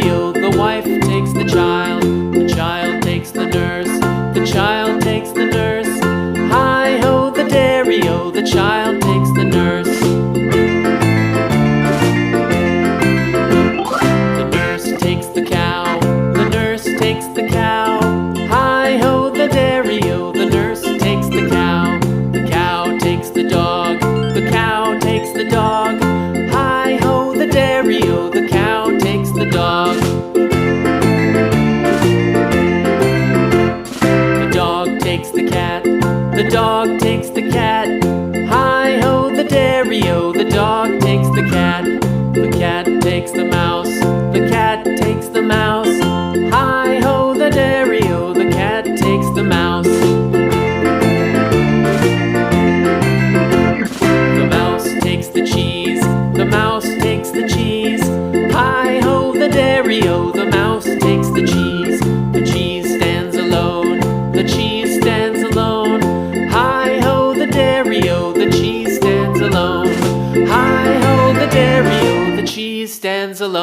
dairy-o, the wife takes the child takes the nurse, the child takes the nurse. Hi-ho, the dairy-o, the child takes the nurse. The nurse takes the cow, the nurse takes the cow. Hi-ho, the dairy-o, the nurse takes the cow. The cow takes the dog, the cow takes the dog. Hi-ho, the dairy-o, the cow takes the dog. The dog takes the cat, the dog takes the cat. Hi-ho, the dairy-o, the dog takes the cat. The cat takes the mouse, the cat takes the mouse. Hi-ho, the dairy-o, the cat takes the mouse. The mouse takes the cheese, the mouse takes the cheese. Hi-ho, the dairy-o, the mouse takes the cheese. The cheese stands alone, the cheese stands alone. Hi-ho, the dairy-o, the cheese stands alone. Hi-ho, the dairy-o, the cheese stands alone.